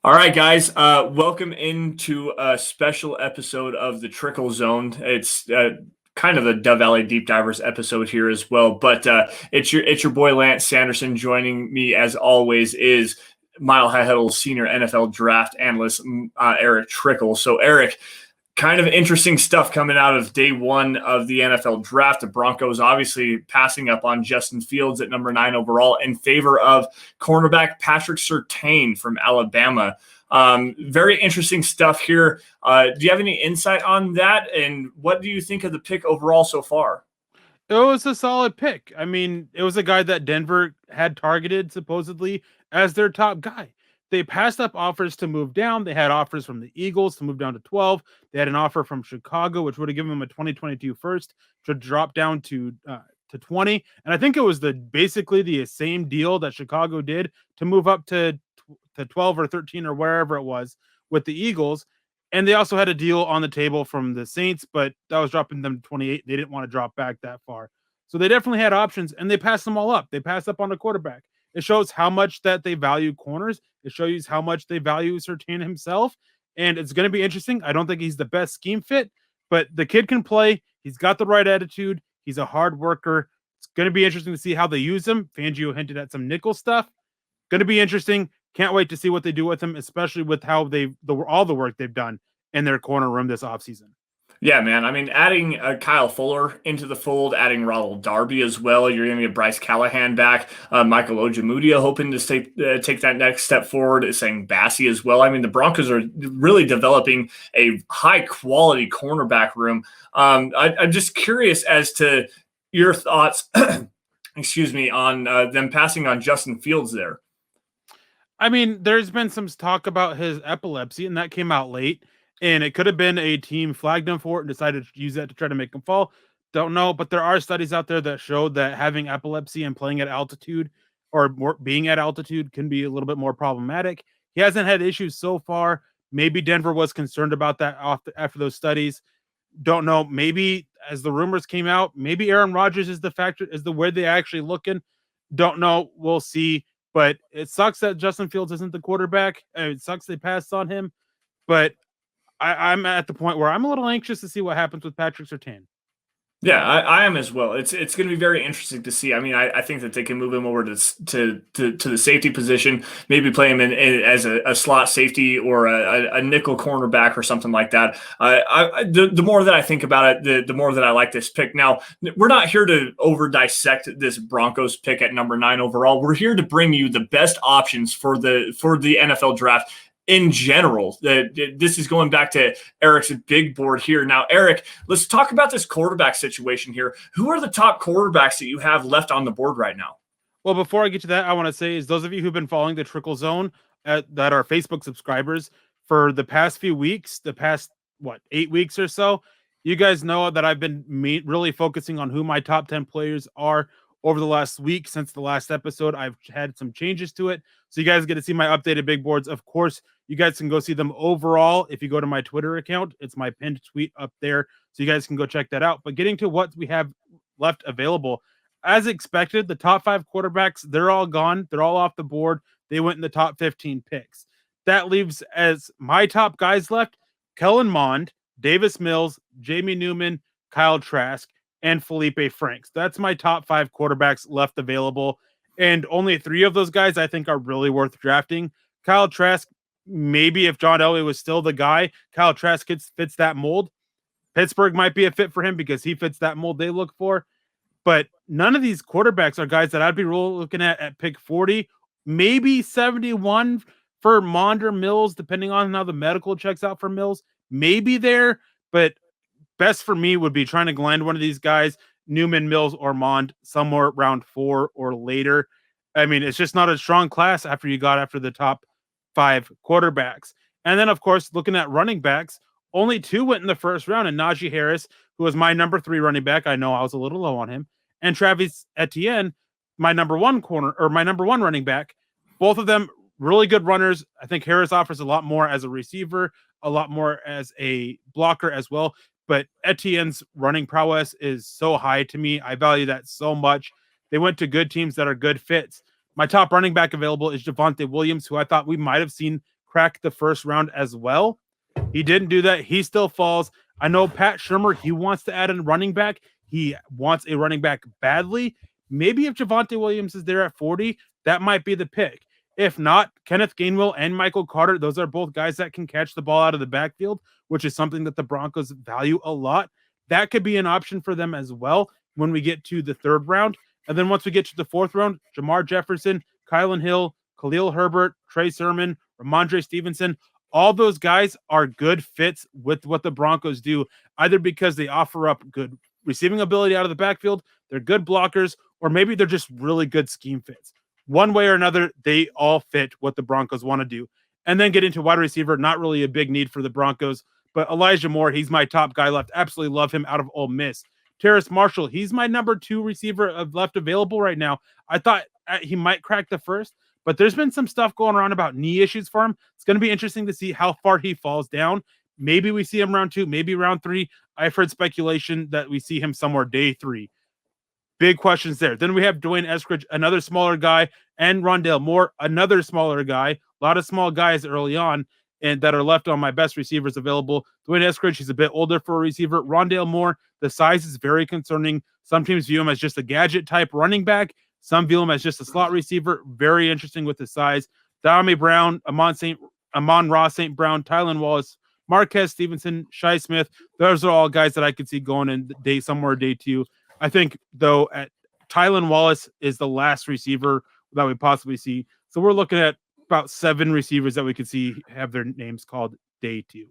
All right, guys. Welcome into a special episode of the Trickle Zone. It's kind of a Dove Valley Deep Divers episode here as well, but it's your boy Lance Sanderson. Joining me as always is Mile High Huddle senior NFL draft analyst Erick Trickel. So Erick, kind of interesting stuff coming out of day one of the NFL draft. The Broncos obviously passing up on Justin Fields at number 9 overall in favor of cornerback Patrick Surtain from Alabama. Very interesting stuff here. Do you have any insight on that? And what do you think of the pick overall so far? It was a solid pick. I mean, it was a guy that Denver had targeted supposedly as their top guy. They passed up offers to move down. They had offers from the Eagles to move down to 12. They had an offer from Chicago, which would have given them a 2022 first to drop down to 20. And I think it was basically the same deal that Chicago did to move up to 12 or 13 or wherever it was with the Eagles. And they also had a deal on the table from the Saints, but that was dropping them to 28. They didn't want to drop back that far. So they definitely had options, and they passed them all up. They passed up on a quarterback. It shows how much that they value corners. It shows how much they value Surtain himself. And it's going to be interesting. I don't think he's the best scheme fit, but the kid can play. He's got the right attitude. He's a hard worker. It's going to be interesting to see how they use him. Fangio hinted at some nickel stuff. Going to be interesting. Can't wait to see what they do with him, especially with how all the work they've done in their corner room this offseason. Yeah, man. I mean, adding Kyle Fuller into the fold, adding Ronald Darby as well. You're going to get Bryce Callahan back. Michael Ojemudia hoping to take that next step forward, saying Bassey as well. I mean, the Broncos are really developing a high-quality cornerback room. I'm just curious as to your thoughts, excuse me, on them passing on Justin Fields there. I mean, there's been some talk about his epilepsy, and that came out late. And it could have been a team flagged him for it and decided to use that to try to make him fall. Don't know, but there are studies out there that show that having epilepsy and playing at altitude or being at altitude can be a little bit more problematic. He hasn't had issues so far. Maybe Denver was concerned about that after those studies. Don't know. Maybe as the rumors came out, maybe Aaron Rodgers is the way they actually looking. Don't know. We'll see. But it sucks that Justin Fields isn't the quarterback. It sucks they passed on him. But I'm at the point where I'm a little anxious to see what happens with Patrick Surtain. Yeah, I am as well. It's going to be very interesting to see. I mean, I think that they can move him over to the safety position, maybe play him in as a slot safety or a nickel cornerback or something like that. The more that I think about it, the more that I like this pick. Now, we're not here to over dissect this Broncos pick at number 9 overall. We're here to bring you the best options for the NFL draft in general. This is going back to Erick's big board here. Now, Erick, let's talk about this quarterback situation here. Who are the top quarterbacks that you have left on the board right now? Well, before I get to that, I want to say is those of you who've been following the Trickle Zone that are Facebook subscribers for the past few weeks, the past 8 weeks or so, you guys know that I've been really focusing on who my top 10 players are over the last week. Since the last episode, I've had some changes to it. So you guys get to see my updated big boards. Of course, you guys can go see them overall. If you go to my Twitter account, it's my pinned tweet up there. So you guys can go check that out. But getting to what we have left available, as expected, the top 5 quarterbacks, they're all gone. They're all off the board. They went in the top 15 picks. That leaves as my top guys left, Kellen Mond, Davis Mills, Jamie Newman, Kyle Trask, and Felipe Franks. That's my top 5 quarterbacks left available. And only 3 of those guys I think are really worth drafting. Kyle Trask, maybe if John Elway was still the guy, Kyle Trask fits that mold. Pittsburgh might be a fit for him because he fits that mold they look for. But none of these quarterbacks are guys that I'd be really looking at pick 40, maybe 71 for Mond or Mills, depending on how the medical checks out for Mills. Maybe there, but best for me would be trying to land one of these guys, Newman, Mills, or Mond, somewhere around 4 or later. I mean, it's just not a strong class after the top 5 quarterbacks. And then, of course, looking at running backs, only 2 went in the first round, and Najee Harris, who was my number 3 running back. I know I was a little low on him. And Travis Etienne, my number 1 running back. Both of them really good runners. I think Harris offers a lot more as a receiver, a lot more as a blocker as well. But Etienne's running prowess is so high to me. I value that so much. They went to good teams that are good fits. My top running back available is Javonte Williams, who I thought we might have seen crack the first round as well. He didn't do that. He still falls. I know Pat Shurmur, he wants to add a running back. He wants a running back badly. Maybe if Javonte Williams is there at 40, that might be the pick. If not, Kenneth Gainwell and Michael Carter, those are both guys that can catch the ball out of the backfield, which is something that the Broncos value a lot. That could be an option for them as well when we get to the third round. And then once we get to the fourth round, Jamar Jefferson, Kylan Hill, Khalil Herbert, Trey Sermon, Ramondre Stevenson, all those guys are good fits with what the Broncos do, either because they offer up good receiving ability out of the backfield, they're good blockers, or maybe they're just really good scheme fits. One way or another, they all fit what the Broncos want to do. And then get into wide receiver, not really a big need for the Broncos, but Elijah Moore, he's my top guy left. Absolutely love him out of Ole Miss. Terrace Marshall, he's my number 2 receiver left available right now. I thought he might crack the first, but there's been some stuff going around about knee issues for him. It's going to be interesting to see how far he falls down. Maybe we see him round 2, maybe round 3. I've heard speculation that we see him somewhere day 3. Big questions there. Then we have Dwayne Eskridge, another smaller guy, and Rondale Moore, another smaller guy. A lot of small guys early on and that are left on my best receivers available. Dwayne Eskridge, he's a bit older for a receiver. Rondale Moore, the size is very concerning. Some teams view him as just a gadget type running back. Some view him as just a slot receiver. Very interesting with the size. Dami Brown, Amon-Ra St. Brown, Tylan Wallace, Marquez Stevenson, Shi Smith. Those are all guys that I could see going in somewhere day 2. I think, though, at Tylan Wallace is the last receiver that we possibly see. So we're looking at about 7 receivers that we could see have their names called day 2.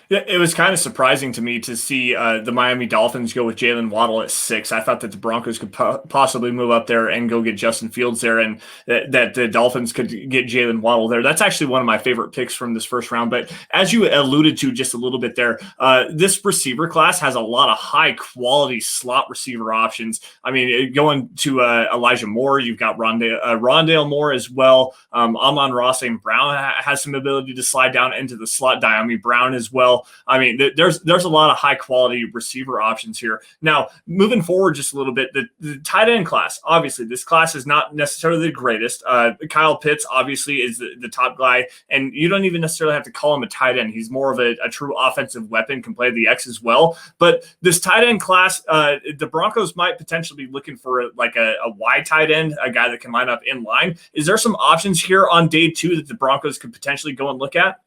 Yeah, it was kind of surprising to me to see the Miami Dolphins go with Jalen Waddle at 6. I thought that the Broncos could possibly move up there and go get Justin Fields there, and that the Dolphins could get Jalen Waddle there. That's actually one of my favorite picks from this first round. But as you alluded to just a little bit there, this receiver class has a lot of high-quality slot receiver options. I mean, going to Elijah Moore, you've got Rondale Moore as well. Amon-Ra St. Brown has some ability to slide down into the slot. Diami Brown as well. I mean, there's a lot of high quality receiver options here. Now, moving forward just a little bit, the tight end class, obviously this class is not necessarily the greatest. Kyle Pitts obviously is the top guy, and you don't even necessarily have to call him a tight end. He's more of a true offensive weapon, can play the X as well. But this tight end class, the Broncos might potentially be looking for like a wide tight end, a guy that can line up in line. Is there some options here on day 2 that the Broncos could potentially go and look at?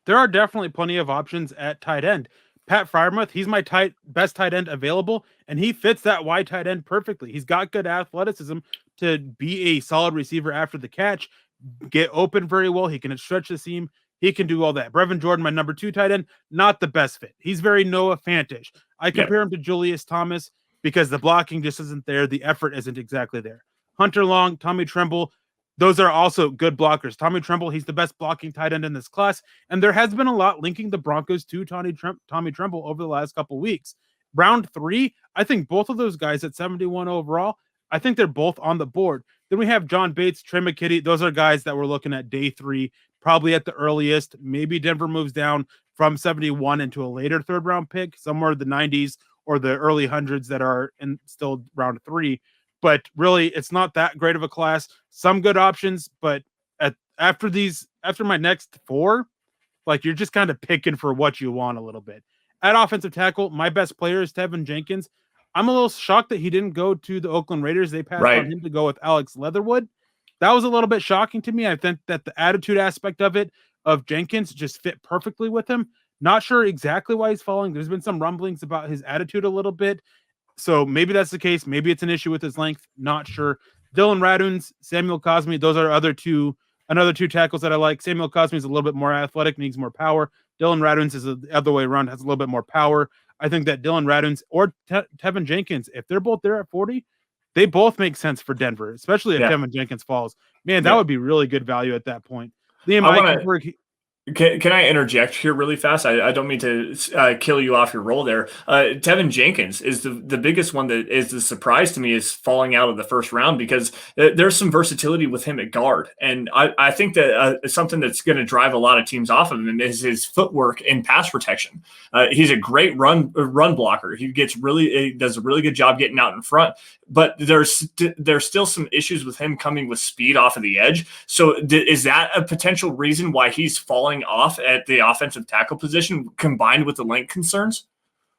There are definitely plenty of options at tight end. Pat Freiermuth, he's my best tight end available, and he fits that wide tight end perfectly. He's got good athleticism to be a solid receiver after the catch, get open very well. He can stretch the seam. He can do all that. Brevin Jordan, my number 2 tight end, not the best fit. He's very Noah Fantish. I compare him to Julius Thomas because the blocking just isn't there. The effort isn't exactly there. Hunter Long, Tommy Tremble, those are also good blockers. Tommy Tremble, he's the best blocking tight end in this class. And there has been a lot linking the Broncos to Tommy Tremble over the last couple weeks. Round 3, I think both of those guys at 71 overall, I think they're both on the board. Then we have John Bates, Trey McKitty. Those are guys that we're looking at day 3, probably at the earliest. Maybe Denver moves down from 71 into a later third round pick, somewhere in the 90s or the early hundreds that are in still round 3. But really, it's not that great of a class. Some good options, but after my next 4, like you're just kind of picking for what you want a little bit. At offensive tackle, my best player is Tevin Jenkins. I'm a little shocked that he didn't go to the Oakland Raiders. They passed on him to go with Alex Leatherwood. That was a little bit shocking to me. I think that the attitude aspect of Jenkins just fit perfectly with him. Not sure exactly why he's falling. There's been some rumblings about his attitude a little bit. So maybe that's the case. Maybe it's an issue with his length. Not sure. Dylan Raduns, Samuel Cosme, those are another 2 tackles that I like. Samuel Cosme is a little bit more athletic, needs more power. Dylan Raduns is the other way around, has a little bit more power. I think that Dylan Raduns or Tevin Jenkins, if they're both there at 40, they both make sense for Denver, especially if Tevin Jenkins falls. Man, that would be really good value at that point. Liam Eichenberg, Can I interject here really fast? I don't mean to kill you off your roll there. Tevin Jenkins is the biggest one that is the surprise to me is falling out of the first round because there's some versatility with him at guard. And I think that something that's going to drive a lot of teams off of him is his footwork in pass protection. He's a great run blocker. He does a really good job getting out in front. But there's still some issues with him coming with speed off of the edge. So is that a potential reason why he's falling off at the offensive tackle position combined with the length concerns?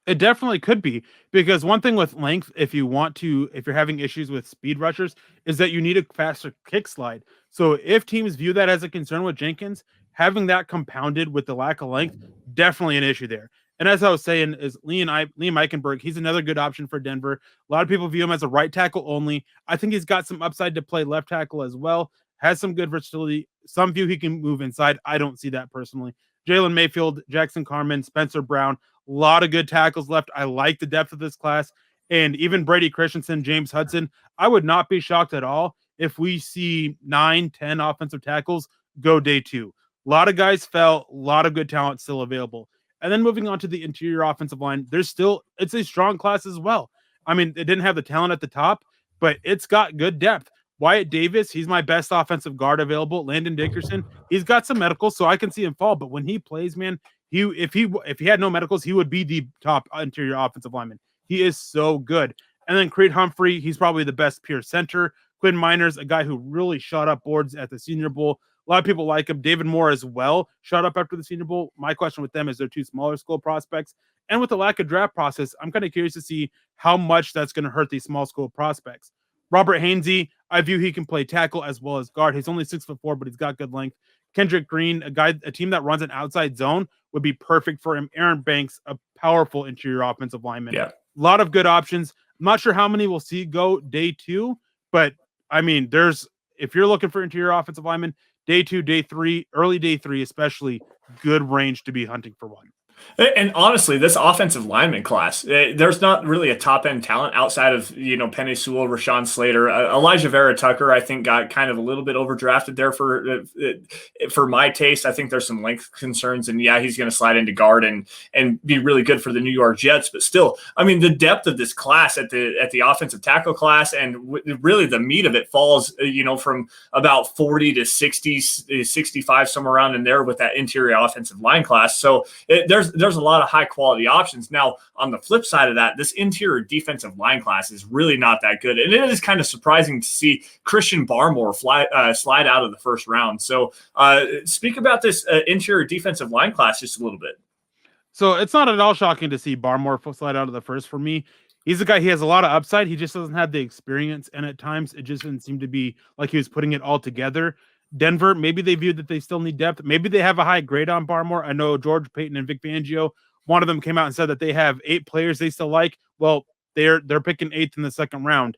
It definitely could be, because one thing with length, if you're having issues with speed rushers, is that you need a faster kick slide. So if teams view that as a concern with Jenkins, having that compounded with the lack of length, definitely an issue there. And as I was saying, is Liam Eichenberg, he's another good option for Denver. A lot of people view him as a right tackle only. I think he's got some upside to play left tackle as well. Has some good versatility. Some view he can move inside. I don't see that personally. Jalen Mayfield, Jackson Carman, Spencer Brown, a lot of good tackles left. I like the depth of this class. And even Brady Christensen, James Hudson, I would not be shocked at all if we see 9-10 offensive tackles go day 2. A lot of guys fell, a lot of good talent still available. And then moving on to the interior offensive line, it's a strong class as well. I mean, it didn't have the talent at the top, but it's got good depth. Wyatt Davis, he's my best offensive guard available. Landon Dickerson, he's got some medicals, so I can see him fall. But when he plays, man, if he had no medicals, he would be the top interior offensive lineman. He is so good. And then Creed Humphrey, he's probably the best pure center. Quinn Miners, a guy who really shot up boards at the Senior Bowl. A lot of people like him. David Moore as well shot up after the Senior Bowl. My question with them is they're two smaller school prospects. And with the lack of draft process, I'm kind of curious to see how much that's going to hurt these small school prospects. Robert Hainsey, I view he can play tackle as well as guard. He's only 6'4", but he's got good length. Kendrick Green, a team that runs an outside zone would be perfect for him. Aaron Banks, a powerful interior offensive lineman. Yeah. A lot of good options. I'm not sure how many we'll see go day 2, but I mean, if you're looking for interior offensive linemen, day 2, day 3, early day 3, especially, good range to be hunting for one. And honestly, this offensive lineman class, there's not really a top end talent outside of, Penny Sewell, Rashawn Slater, Elijah Vera Tucker. I think got kind of a little bit overdrafted there for my taste. I think there's some length concerns, and he's going to slide into guard and be really good for the New York Jets. But still, I mean, the depth of this class at the offensive tackle class and really the meat of it falls, from about 40 to 60, 65, somewhere around in there with that interior offensive line class. So there's a lot of high quality options. Now, on the flip side of that, this interior defensive line class is really not that good. And it is kind of surprising to see Christian Barmore slide out of the first round. So speak about this interior defensive line class just a little bit. So it's not at all shocking to see Barmore slide out of the first for me. He's a guy, he has a lot of upside. He just doesn't have the experience. And at times it just didn't seem to be like he was putting it all together. Denver, maybe they viewed that they still need depth. Maybe they have a high grade on Barmore. I know George Payton and Vic Fangio, one of them came out and said that they have 8 players they still like. Well, they're picking 8th in the second round.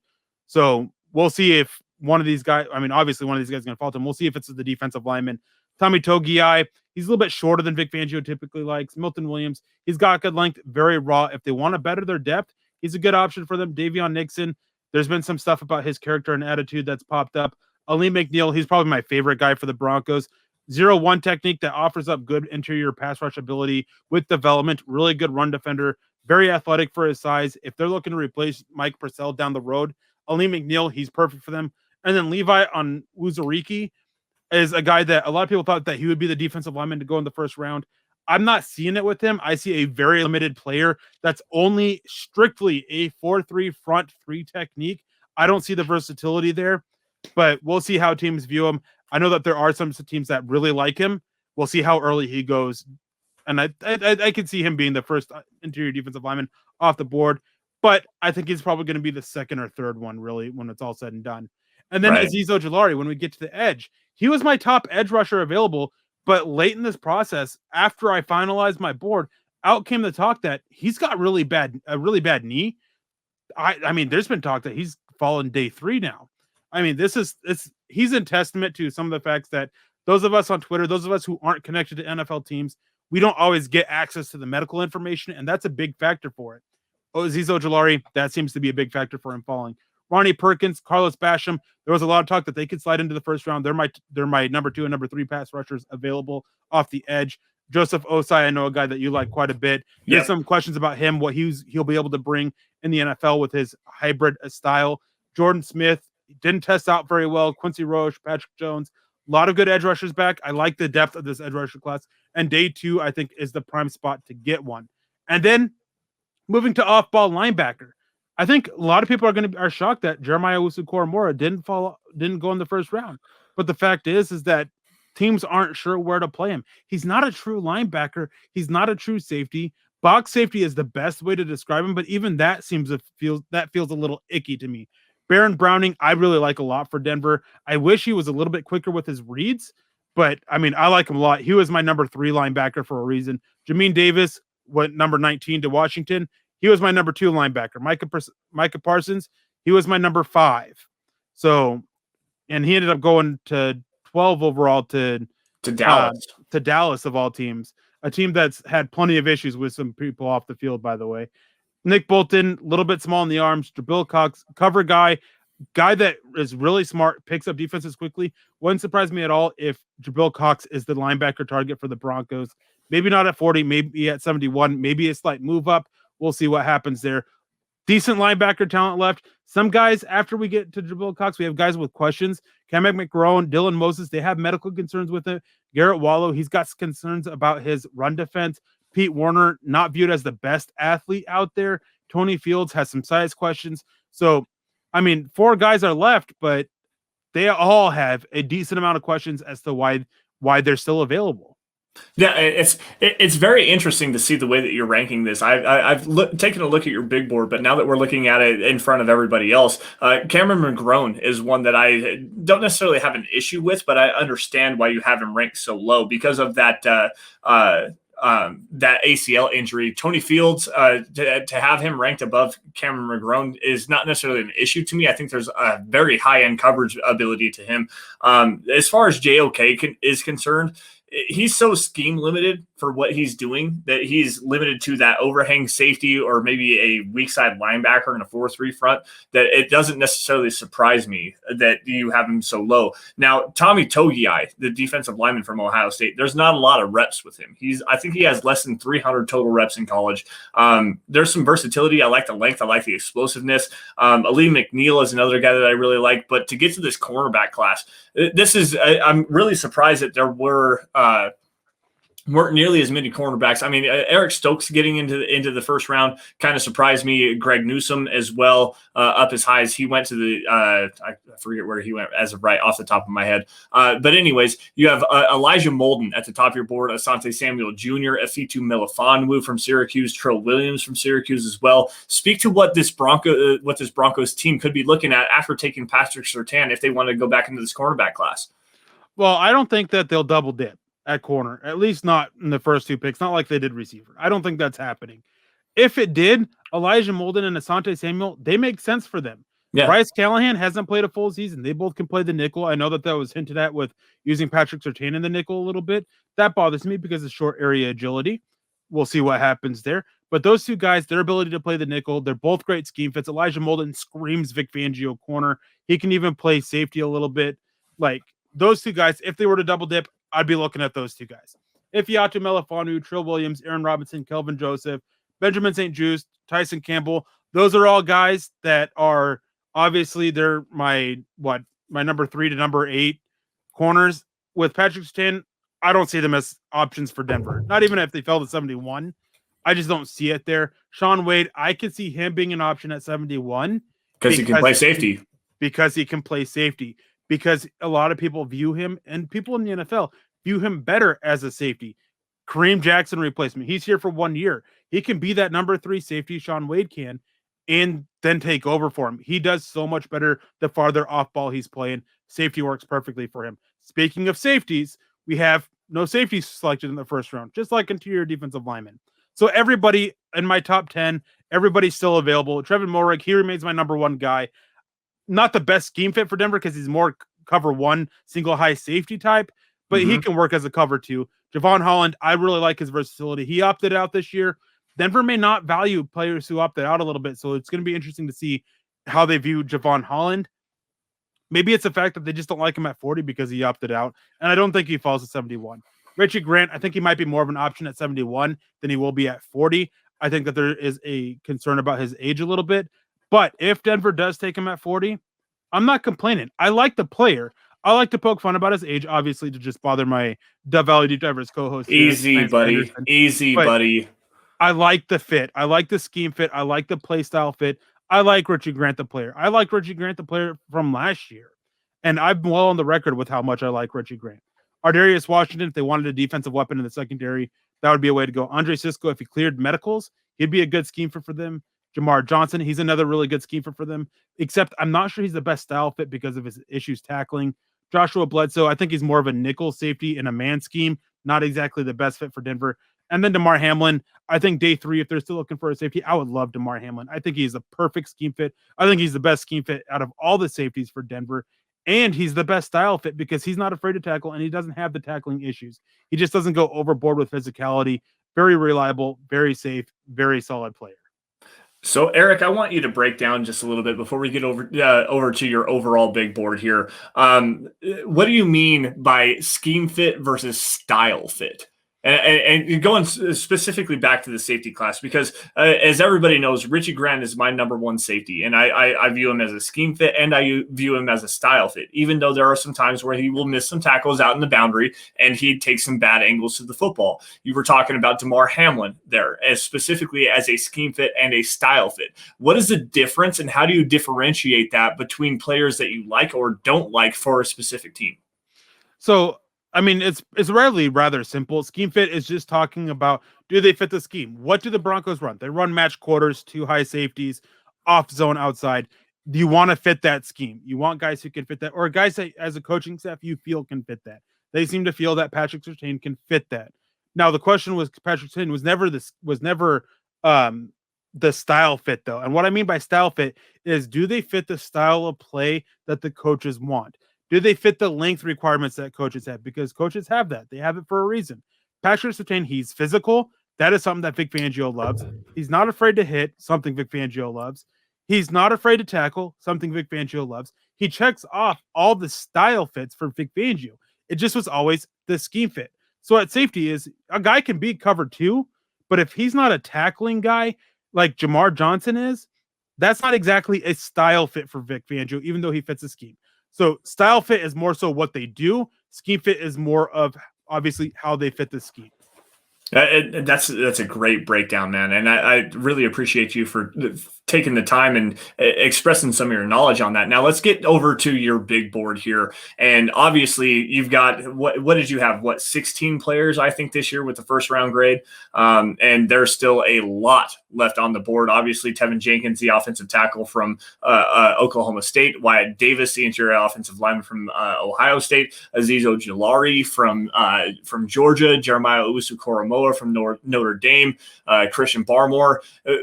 So we'll see if one of these guys, I mean, obviously one of these guys is going to fall to him. We'll see if it's the defensive lineman. Tommy Togiai, he's a little bit shorter than Vic Fangio typically likes. Milton Williams, he's got good length, very raw. If they want to better their depth, he's a good option for them. Davion Nixon, there's been some stuff about his character and attitude that's popped up. Ali McNeil, he's probably my favorite guy for the Broncos. 0-1 technique that offers up good interior pass rush ability with development, really good run defender, very athletic for his size. If they're looking to replace Mike Purcell down the road, Ali McNeil, he's perfect for them. And then Levi on Wuzuriki is a guy that a lot of people thought that he would be the defensive lineman to go in the first round. I'm not seeing it with him. I see a very limited player that's only strictly a 4-3 front 3 technique. I don't see the versatility there, but we'll see how teams view him. I know that there are some teams that really like him. We'll see how early he goes. And I could see him being the first interior defensive lineman off the board, but I think he's probably going to be the second or third one, really, when it's all said and done. And then Azeez Ojulari, when we get to the edge, he was my top edge rusher available, but late in this process, after I finalized my board, out came the talk that he's got a really bad knee. I mean, there's been talk that he's fallen day 3 now. I mean, he's in testament to some of the facts that those of us on Twitter, those of us who aren't connected to NFL teams, we don't always get access to the medical information, and that's a big factor for it. Azeez Ojulari, that seems to be a big factor for him falling. Ronnie Perkins, Carlos Basham. There was a lot of talk that they could slide into the first round. They're my number 2 and number 3 pass rushers available off the edge. Joseph Osai, I know a guy that you like quite a bit. There's some questions about him, what he'll be able to bring in the NFL with his hybrid style. Jordan Smith didn't test out very well. Quincy Roche, Patrick Jones, a lot of good edge rushers back. I like the depth of this edge rusher class. And day 2, I think, is the prime spot to get one. And then moving to off-ball linebacker, I think a lot of people are shocked that Jeremiah Owusu-Koramoah didn't go in the first round. But the fact is that teams aren't sure where to play him. He's not a true linebacker. He's not a true safety. Box safety is the best way to describe him, but even that feels a little icky to me. Baron Browning, I really like a lot for Denver. I wish he was a little bit quicker with his reads, but I mean, I like him a lot. He was my number 3 linebacker for a reason. Jamin Davis went number 19 to Washington. He was my number 2 linebacker. Micah Parsons, he was my number 5. So, and he ended up going to 12 overall to Dallas of all teams, a team that's had plenty of issues with some people off the field, by the way. Nick Bolton, a little bit small in the arms. Jabril Cox, cover guy that is really smart, picks up defenses quickly. Wouldn't surprise me at all if Jabril Cox is the linebacker target for the Broncos. Maybe not at 40, maybe at 71, maybe a slight move up. We'll see what happens there. Decent linebacker talent left. Some guys, after we get to Jabril Cox, we have guys with questions. Kamek McGrone, Dylan Moses, they have medical concerns with it. Garrett Wallow, he's got concerns about his run defense. Pete Werner, not viewed as the best athlete out there. Tony Fields has some size questions. So, I mean, 4 guys are left, but they all have a decent amount of questions as to why they're still available. Yeah, it's very interesting to see the way that you're ranking this. I've taken a look at your big board, but now that we're looking at it in front of everybody else, Cameron McGrone is one that I don't necessarily have an issue with, but I understand why you have him ranked so low because of that that ACL injury. Tony Fields, to have him ranked above Cameron McGrone is not necessarily an issue to me. I think there's a very high-end coverage ability to him. As far as JOK is concerned, he's so scheme limited for what he's doing that he's limited to that overhang safety or maybe a weak side linebacker in a 4-3 front, that it doesn't necessarily surprise me that you have him so low. Now, Tommy Togiai, the defensive lineman from Ohio State, there's not a lot of reps with him. I think he has less than 300 total reps in college. There's some versatility. I like the length. I like the explosiveness. Ali McNeil is another guy that I really like. But to get to this cornerback class, I'm really surprised that there weren't nearly as many cornerbacks. I mean, Eric Stokes getting into the first round kind of surprised me. Greg Newsome as well, up as high as he went to the I forget where he went as of right off the top of my head. But anyways, you have Elijah Molden at the top of your board, Asante Samuel Jr., Afitu Melifonwu from Syracuse, Trill Williams from Syracuse as well. Speak to what this Broncos team could be looking at after taking Patrick Surtain if they want to go back into this cornerback class. Well, I don't think that they'll double dip at corner, at least not in the first 2 picks, not like they did receiver. I don't think that's happening. If it did, Elijah Molden and Asante Samuel, they make sense for them. Yeah. Bryce Callahan hasn't played a full season. They both can play the nickel. I know that was hinted at with using Patrick Surtain in the nickel a little bit. That bothers me because of short area agility. We'll see what happens there. But those 2 guys, their ability to play the nickel, they're both great scheme fits. Elijah Molden screams Vic Fangio corner. He can even play safety a little bit. Like, those 2 guys, if they were to double dip, I'd be looking at those 2 guys. Ifeatu Melifonwu, Trill Williams, Aaron Robinson, Kelvin Joseph, Benjamin St. Juste, Tyson Campbell. Those are all guys that are obviously they're my number 3 to number 8 corners. With Patrick Surtain, I don't see them as options for Denver. Not even if they fell to 71. I just don't see it there. Shaun Wade, I could see him being an option at 71. Because he can play safety. Because he can play safety. Because a lot of people view him, and people in the NFL view him better as a safety. Kareem Jackson replacement. He's here for 1 year. He can be that number 3 safety, Shaun Wade can, and then take over for him. He does so much better the farther off ball he's playing. Safety works perfectly for him. Speaking of safeties, we have no safeties selected in the first round, just like interior defensive linemen. So everybody in my top 10, everybody's still available. Trevin Moehrig, he remains my number 1 guy. Not the best scheme fit for Denver because he's more cover 1 single high safety type, but he can work as a cover 2. Javon Holland, I really like his versatility. He opted out this year. Denver may not value players who opted out a little bit, so it's going to be interesting to see how they view Javon Holland. Maybe it's the fact that they just don't like him at 40 because he opted out, and I don't think he falls to 71. Richie Grant, I think he might be more of an option at 71 than he will be at 40. I think that there is a concern about his age a little bit, but if Denver does take him at 40, I'm not complaining. I like the player. I like to poke fun about his age, obviously, to just bother my Dove Valley Deep Divers co-host. Easy, buddy. Sanderson. Easy, But buddy. I like the fit. I like the scheme fit. I like the play style fit. I like Richie Grant, the player. I like Richie Grant, the player from last year. And I'm well on the record with how much I like Richie Grant. Ardarius Washington, if they wanted a defensive weapon in the secondary, that would be a way to go. Andre Cisco, if he cleared medicals, he'd be a good scheme for them. Jamar Johnson, he's another really good scheme for them, except I'm not sure he's the best style fit because of his issues tackling. Joshua Bledsoe, I think he's more of a nickel safety in a man scheme, not exactly the best fit for Denver. And then DeMar Hamlin, I think day 3, if they're still looking for a safety, I would love DeMar Hamlin. I think he's a perfect scheme fit. I think he's the best scheme fit out of all the safeties for Denver. And he's the best style fit because he's not afraid to tackle and he doesn't have the tackling issues. He just doesn't go overboard with physicality. Very reliable, very safe, very solid player. So, Eric, I want you to break down just a little bit before we get over to your overall big board here. What do you mean by scheme fit versus style fit? And going specifically back to the safety class, because as everybody knows, Richie Grant is my number one safety, and I view him as a scheme fit, and I view him as a style fit, even though there are some times where he will miss some tackles out in the boundary, and he takes some bad angles to the football. You were talking about DeMar Hamlin there, as specifically as a scheme fit and a style fit. What is the difference, and how do you differentiate that between players that you like or don't like for a specific team? So, I mean, it's rarely rather simple. Scheme fit is just talking about, do they fit the scheme? What do the Broncos run? They run match quarters, 2 high safeties, off zone outside. Do you want to fit that scheme? You want guys who can fit that, or guys that, as a coaching staff, you feel can fit that. They seem to feel that Patrick Surtain can fit that. Now, the question was Patrick Surtain was never the style fit, though. And what I mean by style fit is, do they fit the style of play that the coaches want? Do they fit the length requirements that coaches have? Because coaches have that. They have it for a reason. Patrick Surtain, he's physical. That is something that Vic Fangio loves. He's not afraid to hit, something Vic Fangio loves. He's not afraid to tackle, something Vic Fangio loves. He checks off all the style fits for Vic Fangio. It just was always the scheme fit. So at safety is, a guy can be covered 2, but if he's not a tackling guy like Jamar Johnson is, that's not exactly a style fit for Vic Fangio, even though he fits the scheme. So style fit is more so what they do. Scheme fit is more of obviously how they fit the scheme. That's a great breakdown, man, and I really appreciate you for taking the time and expressing some of your knowledge on that. Now let's get over to your big board here, and obviously you've got what did you have? 16 players I think this year with the first round grade, and there's still a lot left on the board. Obviously Tevin Jenkins, the offensive tackle from Oklahoma State, Wyatt Davis, the interior offensive lineman from Ohio State, Azeez Ojulari from Georgia, Jeremiah Owusu-Koramoah from Notre Dame, Christian Barmore.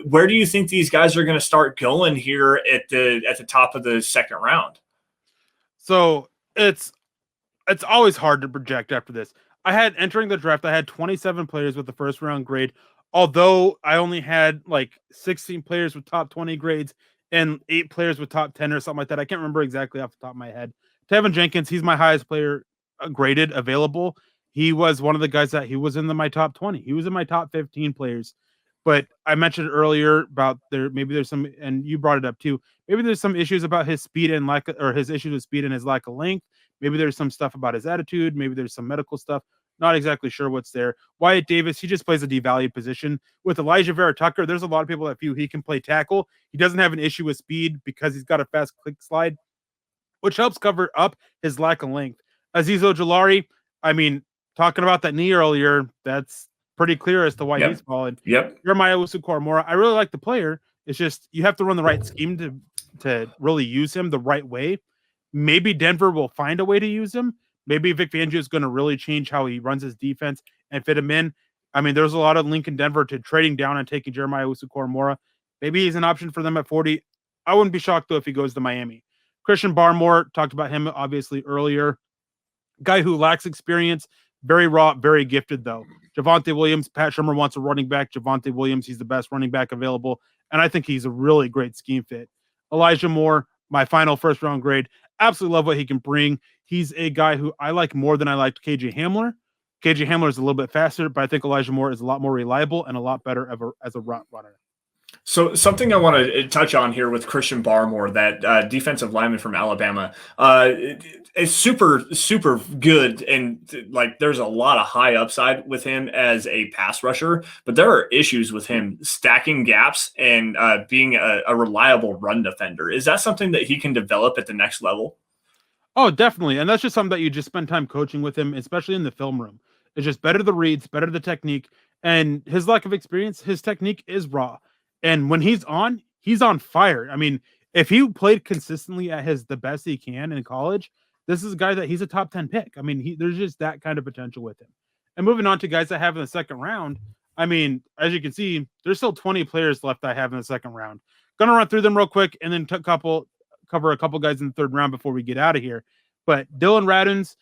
Where do you think these guys are going to start going here at the top of the second round? So it's always hard to project after this. Entering the draft, I had 27 players with the first round grade, although I only had like 16 players with top 20 grades and 8 players with top 10 or something like that. I can't remember exactly off the top of my head. Tevin Jenkins, he's my highest player graded available. He was one of the guys that he was in my top 20. He was in my top 15 players. But I mentioned earlier about maybe there's some, and you brought it up too. Maybe there's some issues about his speed and his issues with speed and his lack of length. Maybe there's some stuff about his attitude. Maybe there's some medical stuff. Not exactly sure what's there. Wyatt Davis, he just plays a devalued position. With Elijah Vera Tucker, there's a lot of people that feel he can play tackle. He doesn't have an issue with speed because he's got a fast click slide, which helps cover up his lack of length. Azeez Ojulari, I mean, talking about that knee earlier, that's pretty clear as to why he's fallen. Jeremiah Owusu-Koramoah, I really like the player. It's just you have to run the right scheme to really use him the right way. Maybe Denver will find a way to use him. Maybe Vic Fangio is going to really change how he runs his defense and fit him in. I mean, there's a lot of link in Denver to trading down and taking Jeremiah Owusu-Koramoah. Maybe he's an option for them at 40. I wouldn't be shocked, though, if he goes to Miami. Christian Barmore, talked about him obviously earlier. Guy who lacks experience, very raw, very gifted, though. Javonte Williams, Pat Shurmur wants a running back. Javonte Williams, he's the best running back available. And I think he's a really great scheme fit. Elijah Moore, my final first round grade. Absolutely love what he can bring. He's a guy who I like more than I liked KJ Hamler. KJ Hamler is a little bit faster, but I think Elijah Moore is a lot more reliable and a lot better as a route runner. So something I want to touch on here with Christian Barmore, that defensive lineman from Alabama, is super, super good. And like, there's a lot of high upside with him as a pass rusher, but there are issues with him stacking gaps and being a reliable run defender. Is that something that he can develop at the next level? Oh, definitely. And that's just something that you just spend time coaching with him, especially in the film room. It's just better the reads, better the technique. And his lack of experience, his technique is raw. And when he's on fire. I mean, if he played consistently at the best he can in college, this is a guy that he's a top 10 pick. I mean, there's just that kind of potential with him. And moving on to guys that have in the second round, I mean, as you can see, there's still 20 players left I have in the second round. Gonna run through them real quick and then cover a couple guys in the third round before we get out of here. But Dylan Radunz,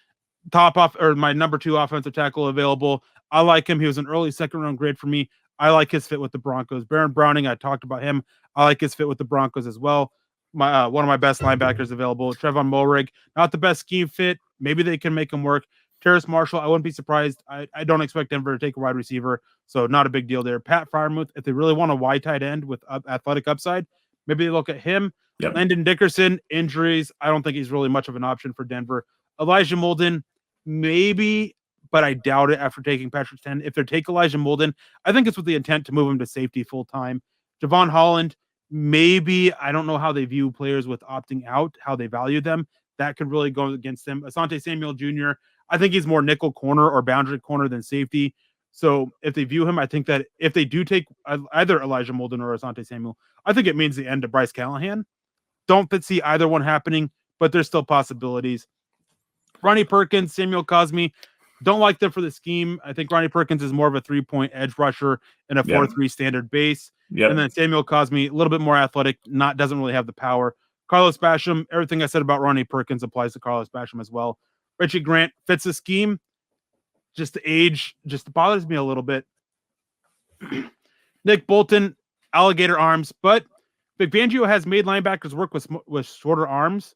my number 2 offensive tackle available. I like him. He was an early second round grade for me. I like his fit with the Broncos. Baron Browning, I talked about him. I like his fit with the Broncos as well. One of my best linebackers available. Trevon Moehrig, not the best scheme fit. Maybe they can make him work. Terrace Marshall, I wouldn't be surprised. I don't expect Denver to take a wide receiver, so not a big deal there. Pat Freiermuth, if they really want a wide tight end with athletic upside, maybe they look at him. Yep. Landon Dickerson, injuries. I don't think he's really much of an option for Denver. Elijah Molden, maybe, but I doubt it after taking Patrick 10. If they take Elijah Molden, I think it's with the intent to move him to safety full time. Javon Holland, maybe. I don't know how they view players with opting out, how they value them. That could really go against them. Asante Samuel Jr., I think he's more nickel corner or boundary corner than safety. So if they view him, I think that if they do take either Elijah Molden or Asante Samuel, I think it means the end of Bryce Callahan. Don't see either one happening, but there's still possibilities. Ronnie Perkins, Samuel Cosme, don't like them for the scheme. I think Ronnie Perkins is more of a 3-point edge rusher in a 4-3 standard base. Yep. And then Samuel Cosme, a little bit more athletic, doesn't really have the power. Carlos Basham, everything I said about Ronnie Perkins applies to Carlos Basham as well. Richie Grant fits the scheme. Just the age just bothers me a little bit. Nick Bolton, alligator arms, but Vic Fangio has made linebackers work with shorter arms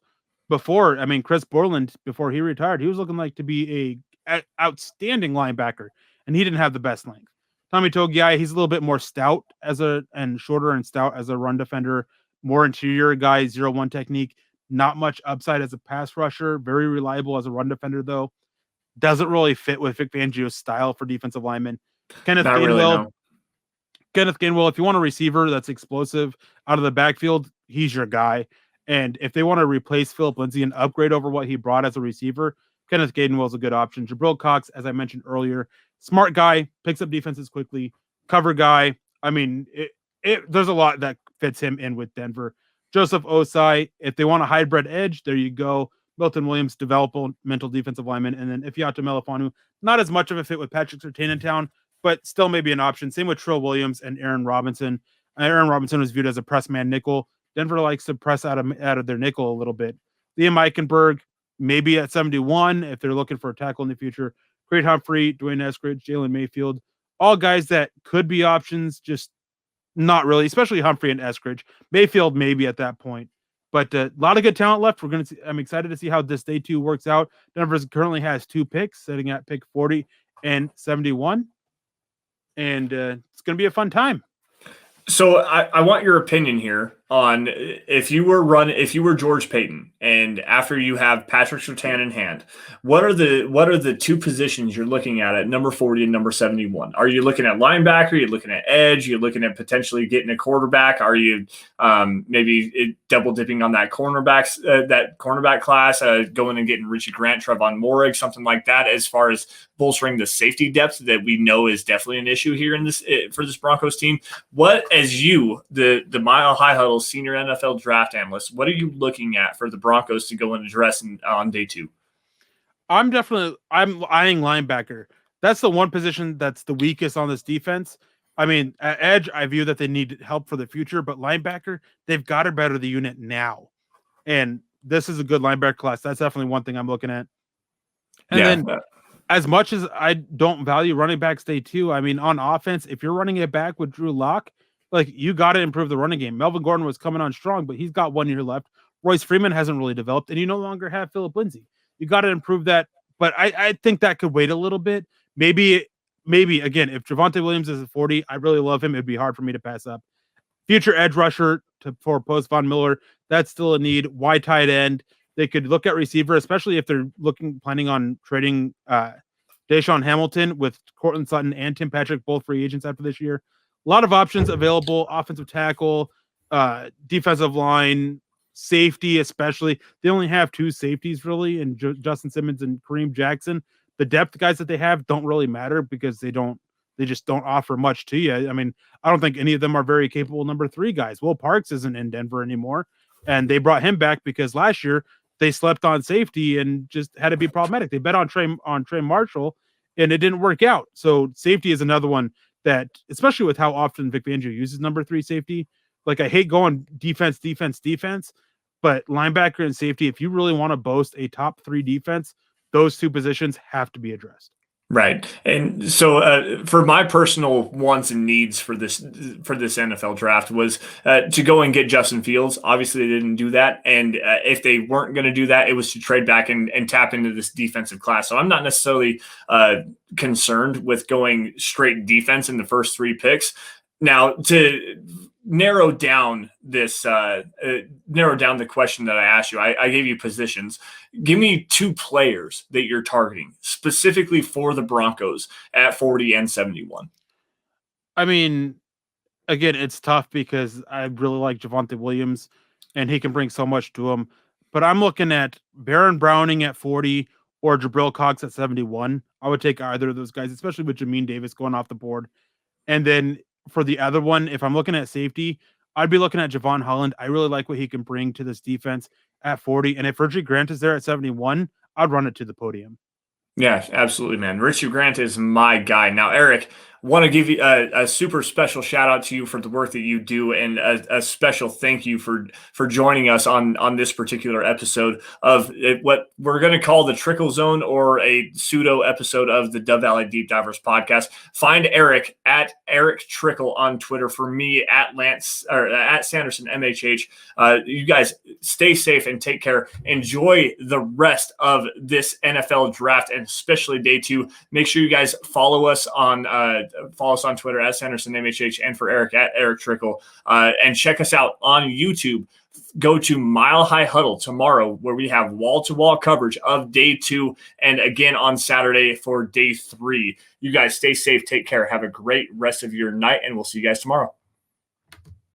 before. I mean, Chris Borland, before he retired, he was looking like to be a outstanding linebacker, and he didn't have the best length. Tommy Togiai, he's a little bit more stout and shorter and stout as a run defender, more interior guy, 0-1 technique, not much upside as a pass rusher, very reliable as a run defender, though. Doesn't really fit with Vic Fangio's style for defensive linemen. Kenneth Gainwell, if you want a receiver that's explosive out of the backfield, he's your guy. And if they want to replace Philip Lindsay and upgrade over what he brought as a receiver, Kenneth Gainwell is a good option. Jabril Cox, as I mentioned earlier, smart guy, picks up defenses quickly, cover guy. I mean, there's a lot that fits him in with Denver. Joseph Osai, if they want a hybrid edge, there you go. Milton Williams, developmental defensive lineman. And then Ifeatu Melifonwu, not as much of a fit with Patrick Surtain in town, but still maybe an option. Same with Trill Williams and Aaron Robinson. Aaron Robinson was viewed as a press man nickel. Denver likes to press out of their nickel a little bit. Liam Eichenberg, maybe at 71 if they're looking for a tackle in the future. Creed Humphrey, Dwayne Eskridge, Jalen Mayfield, all guys that could be options, just not really, especially Humphrey and Eskridge. Mayfield maybe at that point. But a lot of good talent left. I'm excited to see how this day 2 works out. Denver currently has 2 picks, sitting at pick 40 and 71. And it's going to be a fun time. So I want your opinion here on if you were George Payton, and after you have Patrick Surtain in hand, what are the 2 positions you're looking at number 40 and number 71? Are you looking at linebacker? Are you looking at edge? You're looking at potentially getting a quarterback? Are you maybe double dipping on that cornerback class, going and getting Richie Grant, Trevon Moehrig, something like that, as far as bolstering the safety depth that we know is definitely an issue here for this Broncos team? What, as you, the Mile High Huddle senior NFL draft analyst, what are you looking at for the Broncos to go and address on day 2? I'm eyeing linebacker. That's the one position that's the weakest on this defense. I mean, at edge, I view that they need help for the future, but linebacker, they've got to better the unit now. And this is a good linebacker class. That's definitely one thing I'm looking at. And then as much as I don't value running backs day 2, I mean, on offense, if you're running it back with Drew Lock, Like, you got to improve the running game. Melvin Gordon was coming on strong, but he's got 1 year left. Royce Freeman hasn't really developed, and you no longer have Philip Lindsay. You got to improve that. But I think that could wait a little bit. Maybe again, if Javonte Williams is at 40, I really love him. It'd be hard for me to pass up. Future edge rusher for post Von Miller, that's still a need. Wide tight end. They could look at receiver, especially if they're planning on trading Deshaun Hamilton with Cortland Sutton and Tim Patrick, both free agents after this year. A lot of options available. Offensive tackle, defensive line, safety, especially. They only have 2 safeties really, and Justin Simmons and Kareem Jackson. The depth guys that they have don't really matter because they just don't offer much to you. I mean, I don't think any of them are very capable number 3 guys. Will Parks isn't in Denver anymore, and they brought him back because last year they slept on safety and just had to be problematic. They bet on Trey Marshall, and it didn't work out. So safety is another one that, especially with how often Vic Fangio uses number 3 safety, like, I hate going defense, but linebacker and safety, if you really want to boast a top 3 defense, those 2 positions have to be addressed. Right. And so for my personal wants and needs for this NFL draft was to go and get Justin Fields. Obviously, they didn't do that. And if they weren't going to do that, it was to trade back and tap into this defensive class. So I'm not necessarily concerned with going straight defense in the first 3 picks. Now, to narrow down the question that I asked you, I gave you positions. Give me 2 players that you're targeting specifically for the Broncos at 40 and 71. I mean, again, it's tough because I really like Javonte Williams and he can bring so much to him, but I'm looking at Baron Browning at 40 or Jabril Cox at 71. I would take either of those guys, especially with Jamin Davis going off the board. And then for the other one, if I'm looking at safety, I'd be looking at Javon Holland. I really like what he can bring to this defense at 40. And if Richie Grant is there at 71, I'd run it to the podium. Yeah, absolutely, man. Richie Grant is my guy. Now, Eric, want to give you a super special shout out to you for the work that you do, and a special thank you for joining us on this particular episode of what we're going to call the Trickle Zone, or a pseudo episode of the Dove Valley Deep Divers podcast. Find Eric at Erick Trickel on Twitter. For me, at Lance, or at Sanderson MHH. You guys stay safe and take care. Enjoy the rest of this NFL draft, and especially day 2. Make sure you guys follow us on Twitter at Sanderson MHH, and for Eric at Erick Trickel. And check us out on YouTube. Go to Mile High Huddle tomorrow, where we have wall-to-wall coverage of day 2, and again on Saturday for day 3. You guys stay safe, take care, have a great rest of your night, and we'll see you guys tomorrow.